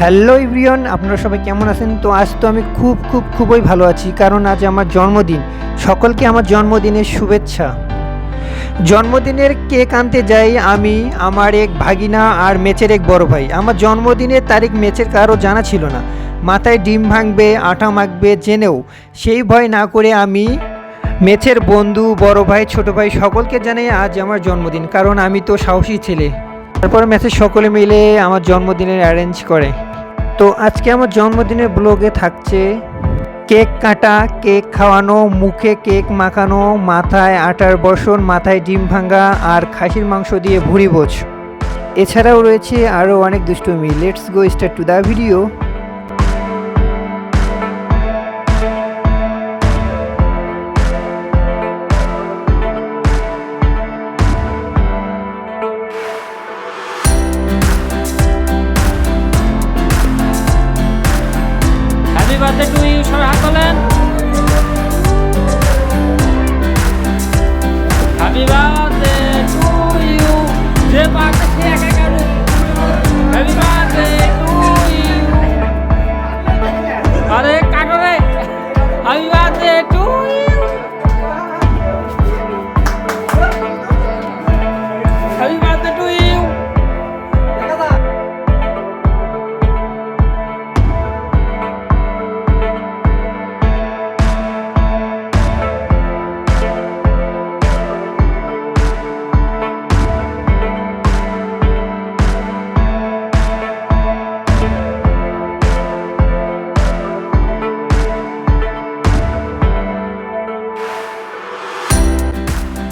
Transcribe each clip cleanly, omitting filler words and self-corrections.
Hello everyone, আপনারা সবাই কেমন আছেন? তো আজ তো আমি খুবই ভালো আছি, কারণ আজ আমার জন্মদিন। সকলকে আমার জন্মদিনের শুভেচ্ছা। জন্মদিনের কেক আনতে যাই আমি, আমার এক ভাগিনা আর মেচের এক বড় ভাই। আমার জন্মদিনের তারিখ মেচের কারো জানা ছিল না। মাথায় ডিম ভাঙবে, আটা মাখবে জেনেও সেই ভয় না করে আমি মেচের বন্ধু, বড় ভাই, ছোট ভাই সকলকে জানাই আজ আমার জন্মদিন, কারণ আমি তো সাহসী ছেলে। তারপর মেচের সকলে মিলে আমার জন্মদিনের অ্যারেঞ্জ করে। তো আজকে আমার জন্মদিনের ব্লগে থাকছে কেক কাটা, কেক খাওয়ানো, মুখে কেক মাখানো, মাথায় আটার বসন, মাথায় ডিম ভাঙা আর খাসির মাংস দিয়ে ভুড়ি ভোজ। এছাড়াও রয়েছে আরও অনেক দুষ্টুমি। Let's go start to the video. Happy birthday to you, সবাই হাত তোলেন। হ্যাপি বার্থডে টু ইউ, যে পারছে সে একা কারু। হ্যাপি বার্থডে টু ইউ, আরে কাটো রে। Happy birthday to you, happy birthday to you.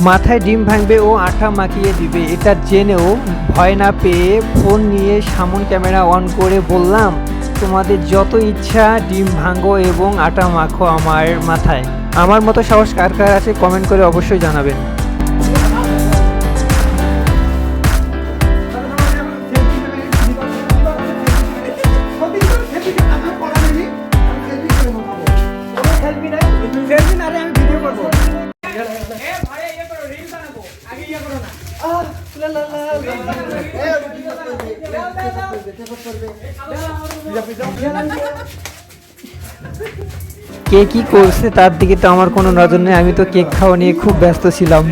মাথায় ডিম ভাঙবে ও আটা মাখিয়ে দিবে, এটা জেনেও ভয় না পেয়ে ফোন নিয়ে সামন ক্যামেরা অন করে বললাম, তোমাদের যত ইচ্ছা ডিম ভাঙো এবং আটা মাখো আমার মাথায়। আমার মতো সাহস কার কার আছে কমেন্ট করে অবশ্যই জানাবেন। কে কি করছে তার দিকে তো আমার কোনো নজর নেই, আমি তো কেক খাওয়া নিয়ে খুব ব্যস্ত ছিলাম।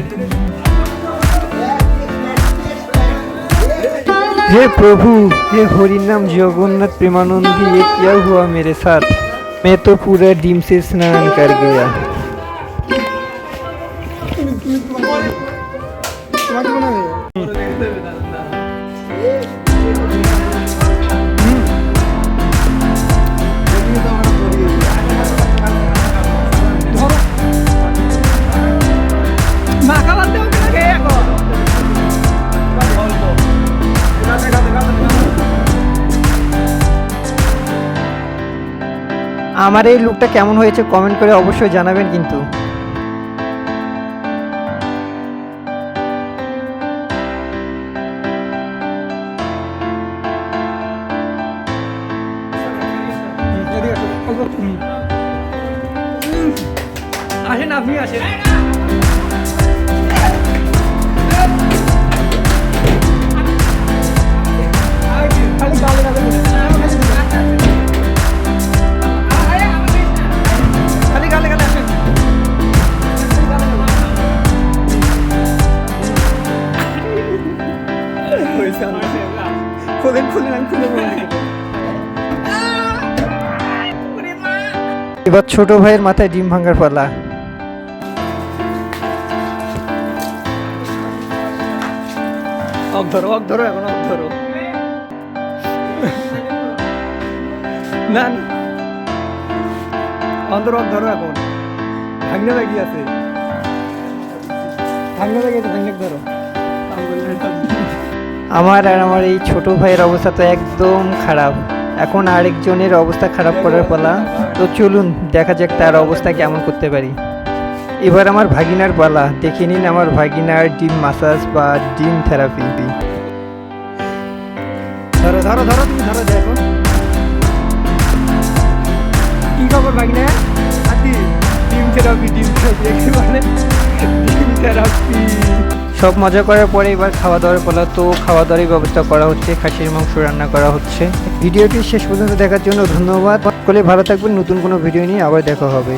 हे प्रभु, हे हरि नाम जगन्नाथ प्रेमानंदी, ये क्या हुआ मेरे साथ? मैं तो पूरा डीम से स्नान कर गया। আমার এই লুকটা কেমন হয়েছে কমেন্ট করে অবশ্যই জানাবেন কিন্তু। আসেন, আপনি আসেন। এবার ছোট ভাইয়ের মাথায় ডিম ভাঙার পালা। ধরো এখন ধরো না, ধরো এখন ভাঙনে লাগি আছে, ধরো। আমার আর আমার এই ছোট ভাইয়ের অবস্থা তো একদম খারাপ। এখন আরেকজনের অবস্থা খারাপ করার পালা। তো চলুন দেখা যাক তার অবস্থা কেমন করতে পারি। এবার আমার ভাগিনার পালা, দেখে নিন আমার ভাগিনার ডিম মাসাজ বা ডিম থেরাপি। ধরো তুমি ধরো, দেখো কি খবর ভাগিনা? ডিম থেরাপি মানে ডিম থেরাপি। সব মজা করার পরে এবার খাওয়া দাওয়ার পালা। তো খাওয়া দাওয়ার ব্যবস্থা করা হচ্ছে, খাসির মাংস রান্না করা হচ্ছে। ভিডিওটি শেষ পর্যন্ত দেখার জন্য ধন্যবাদ। সকলে ভালো থাকবেন, নতুন কোনো ভিডিও নিয়ে আবার দেখা হবে।